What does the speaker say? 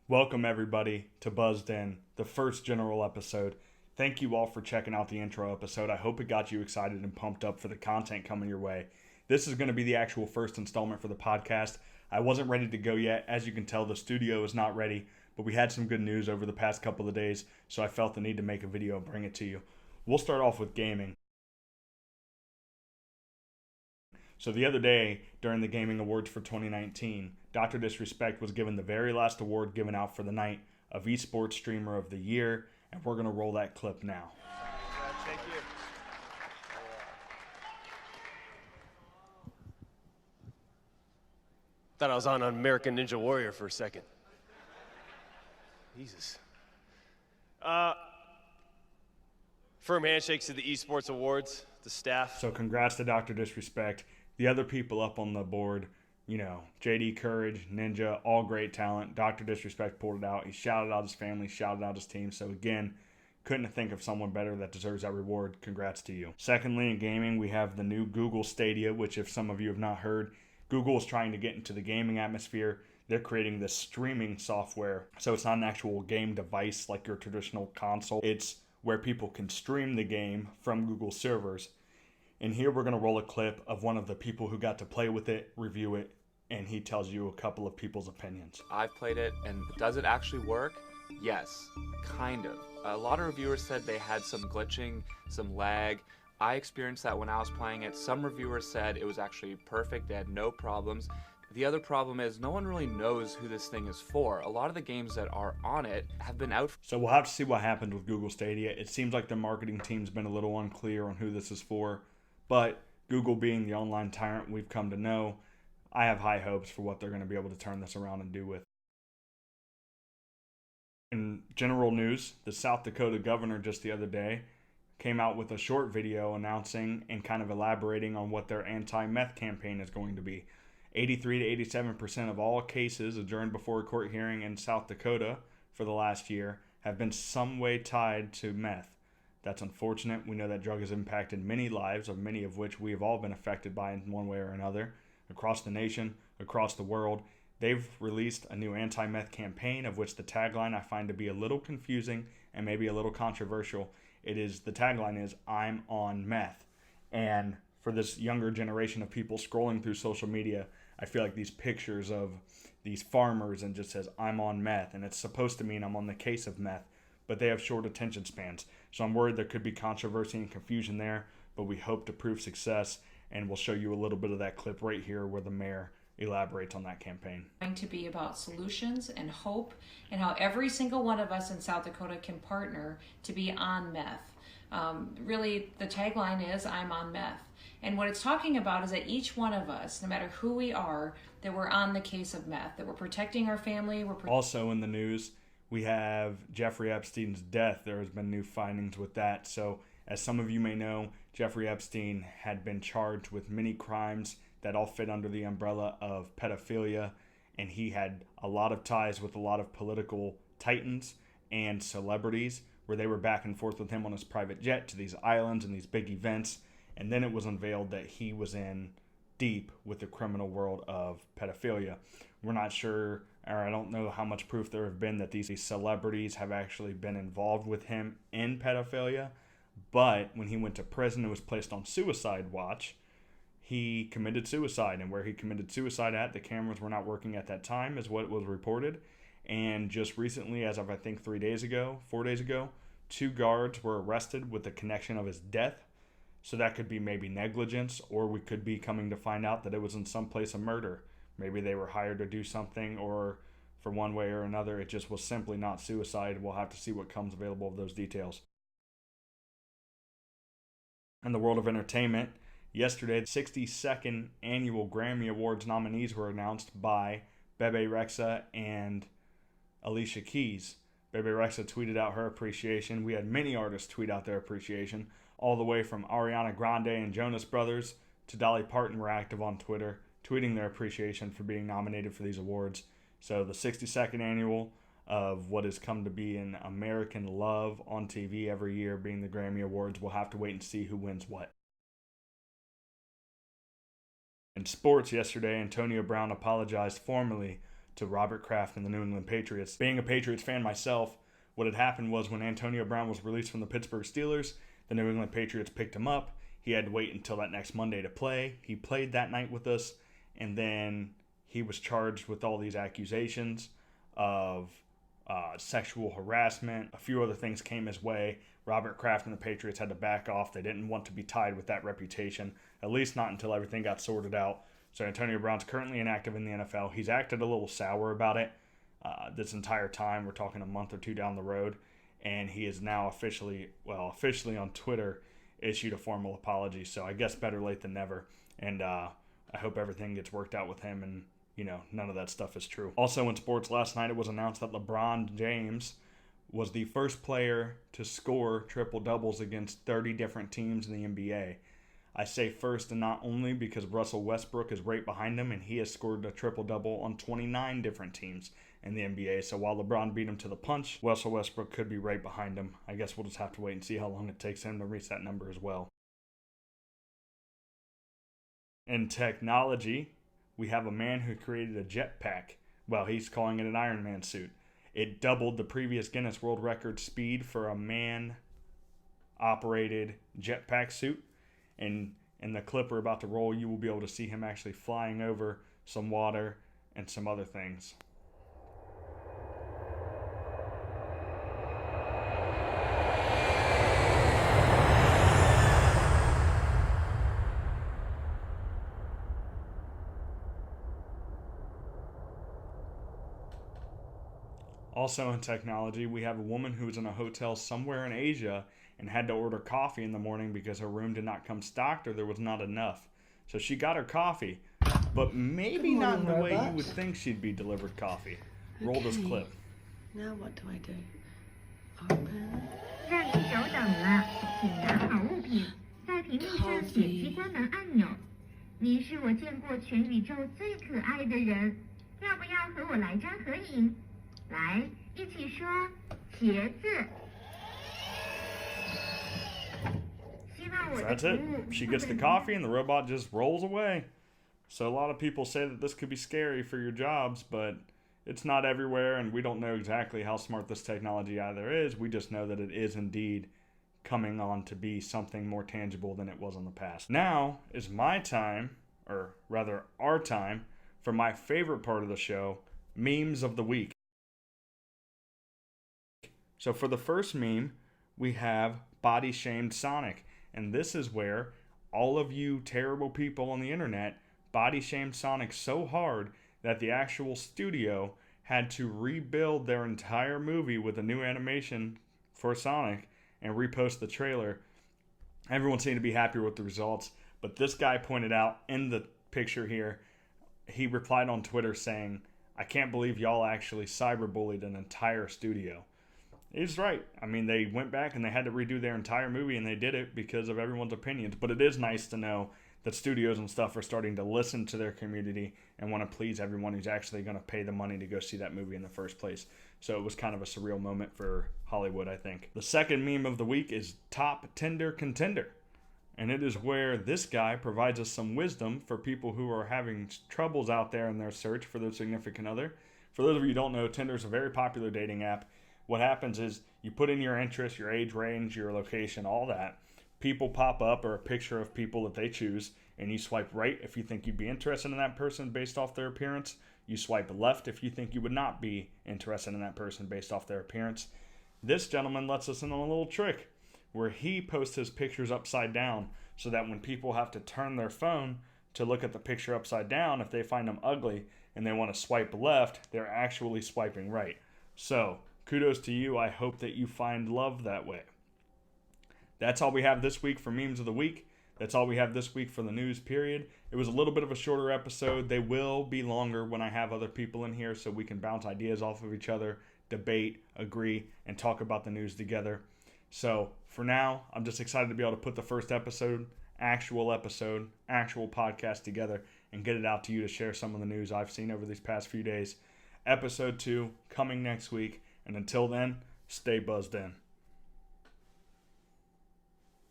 Welcome, everybody, to Buzzed In, the first general episode. Thank you all for checking out the intro episode. I hope it got you excited and pumped up for the content coming your way. This is going to be the actual first installment for the podcast. I wasn't ready to go yet. As you can tell, the studio is not ready, but we had some good news over the past couple of days, so I felt the need to make a video and bring it to you. We'll start off with gaming. So the other day, during the Gaming Awards for 2019, Dr. Disrespect was given the very last award given out for the night of Esports Streamer of the Year, and we're going to roll that clip now. Thank you. Thought I was on American Ninja Warrior for a second. Jesus. Firm handshakes to the Esports Awards, the staff. So congrats to Dr. Disrespect. The other people up on the board, JD Courage, Ninja, all great talent. Dr. Disrespect pulled it out. He shouted out his family, shouted out his team. So again, couldn't think of someone better that deserves that reward. Congrats to you. Secondly, in gaming, we have the new Google Stadia, which if some of you have not heard, Google is trying to get into the gaming atmosphere. They're creating this streaming software. So it's not an actual game device like your traditional console. It's where people can stream the game from Google servers. And here we're going to roll a clip of one of the people who got to play with it, review it, and he tells you a couple of people's opinions. I've played it, and does it actually work? Yes, kind of. A lot of reviewers said they had some glitching, some lag. I experienced that when I was playing it. Some reviewers said it was actually perfect, they had no problems. The other problem is no one really knows who this thing is for. A lot of the games that are on it have been out. So we'll have to see what happened with Google Stadia. It seems like the marketing team's been a little unclear on who this is for. But Google being the online tyrant we've come to know, I have high hopes for what they're going to be able to turn this around and do with. In general news, the South Dakota governor just the other day came out with a short video announcing and kind of elaborating on what their anti-meth campaign is going to be. 83 to 87% of all cases adjourned before a court hearing in South Dakota for the last year have been some way tied to meth. That's unfortunate. We know that drug has impacted many lives, of many of which we have all been affected by in one way or another, across the nation, across the world. They've released a new anti-meth campaign, of which the tagline I find to be a little confusing and maybe a little controversial. The tagline is, "I'm on meth." And for this younger generation of people scrolling through social media, I feel like these pictures of these farmers and just says, "I'm on meth," and it's supposed to mean I'm on the case of meth, but they have short attention spans. So I'm worried there could be controversy and confusion there, but we hope to prove success, and we'll show you a little bit of that clip right here where the mayor elaborates on that campaign. Going to be about solutions and hope and how every single one of us in South Dakota can partner to be on meth. Really, the tagline is, "I'm on meth." And what it's talking about is that each one of us, no matter who we are, that we're on the case of meth, that we're protecting our family. Also in the news, we have Jeffrey Epstein's death. There has been new findings with that. So as some of you may know, Jeffrey Epstein had been charged with many crimes that all fit under the umbrella of pedophilia, and he had a lot of ties with a lot of political titans and celebrities where they were back and forth with him on his private jet to these islands and these big events. And then it was unveiled that he was in deep with the criminal world of pedophilia. We're not sure, or I don't know how much proof there have been that these celebrities have actually been involved with him in pedophilia. But when he went to prison and was placed on suicide watch, he committed suicide. And where he committed suicide at, the cameras were not working at that time, is what was reported. And just recently, as of I think 4 days ago, 2 guards were arrested with the connection of his death. So that could be maybe negligence, or we could be coming to find out that it was in some place a murder. Maybe they were hired to do something, or for one way or another, it just was simply not suicide. We'll have to see what comes available of those details. In the world of entertainment, yesterday, the 62nd annual Grammy Awards nominees were announced by Bebe Rexha and Alicia Keys. Bebe Rexha tweeted out her appreciation. We had many artists tweet out their appreciation, all the way from Ariana Grande and Jonas Brothers to Dolly Parton were active on Twitter, tweeting their appreciation for being nominated for these awards. So the 62nd annual of what has come to be an American love on TV every year being the Grammy Awards. We'll have to wait and see who wins what. In sports yesterday, Antonio Brown apologized formally to Robert Kraft and the New England Patriots. Being a Patriots fan myself, what had happened was when Antonio Brown was released from the Pittsburgh Steelers, the New England Patriots picked him up. He had to wait until that next Monday to play. He played that night with us, and then he was charged with all these accusations of sexual harassment. A few other things came his way. Robert Kraft and the Patriots had to back off. They didn't want to be tied with that reputation, at least not until everything got sorted out. So Antonio Brown's currently inactive in the NFL. He's acted a little sour about it this entire time. We're talking a month or two down the road. And he is now officially on Twitter, issued a formal apology. So I guess better late than never. And I hope everything gets worked out with him and, none of that stuff is true. Also in sports last night, it was announced that LeBron James was the first player to score triple doubles against 30 different teams in the NBA. I say first and not only because Russell Westbrook is right behind him and he has scored a triple-double on 29 different teams in the NBA. So while LeBron beat him to the punch, Russell Westbrook could be right behind him. I guess we'll just have to wait and see how long it takes him to reach that number as well. In technology, we have a man who created a jetpack. Well, he's calling it an Iron Man suit. It doubled the previous Guinness World Record speed for a man-operated jetpack suit. And in the clip we're about to roll, you will be able to see him actually flying over some water and some other things. Also in technology, we have a woman who was in a hotel somewhere in Asia and had to order coffee in the morning because her room did not come stocked or there was not enough. So she got her coffee, but maybe not in the way you would think she'd be delivered coffee. Roll this clip. Now what do I do? Open. 让你久等了，请拿好物品，在屏幕上点击关门按钮。您是我见过全宇宙最可爱的人，要不要和我来张合影？来，一起说茄子。 That's it. She gets the coffee and the robot just rolls away. So a lot of people say that this could be scary for your jobs, but it's not everywhere, and we don't know exactly how smart this technology either is. We just know that it is indeed coming on to be something more tangible than it was in the past. Now is my time, or rather our time, for my favorite part of the show, memes of the week. So for the first meme, we have Body Shamed Sonic. And this is where all of you terrible people on the internet body shamed Sonic so hard that the actual studio had to rebuild their entire movie with a new animation for Sonic and repost the trailer. Everyone seemed to be happy with the results, but this guy pointed out in the picture here, he replied on Twitter saying, "I can't believe y'all actually cyberbullied an entire studio." He's right. I mean, they went back and they had to redo their entire movie, and they did it because of everyone's opinions. But it is nice to know that studios and stuff are starting to listen to their community and want to please everyone who's actually going to pay the money to go see that movie in the first place. So it was kind of a surreal moment for Hollywood, I think. The second meme of the week is Top Tinder Contender. And it is where this guy provides us some wisdom for people who are having troubles out there in their search for their significant other. For those of you who don't know, Tinder is a very popular dating app. What happens is you put in your interests, your age range, your location, all that. People pop up or a picture of people that they choose, and you swipe right if you think you'd be interested in that person based off their appearance. You swipe left if you think you would not be interested in that person based off their appearance. This gentleman lets us in on a little trick where he posts his pictures upside down so that when people have to turn their phone to look at the picture upside down, if they find them ugly and they want to swipe left, they're actually swiping right. So, kudos to you. I hope that you find love that way. That's all we have this week for Memes of the Week. That's all we have this week for the news, period. It was a little bit of a shorter episode. They will be longer when I have other people in here so we can bounce ideas off of each other, debate, agree, and talk about the news together. So for now, I'm just excited to be able to put the first actual podcast together and get it out to you to share some of the news I've seen over these past few days. Episode 2 coming next week. And until then, stay buzzed in.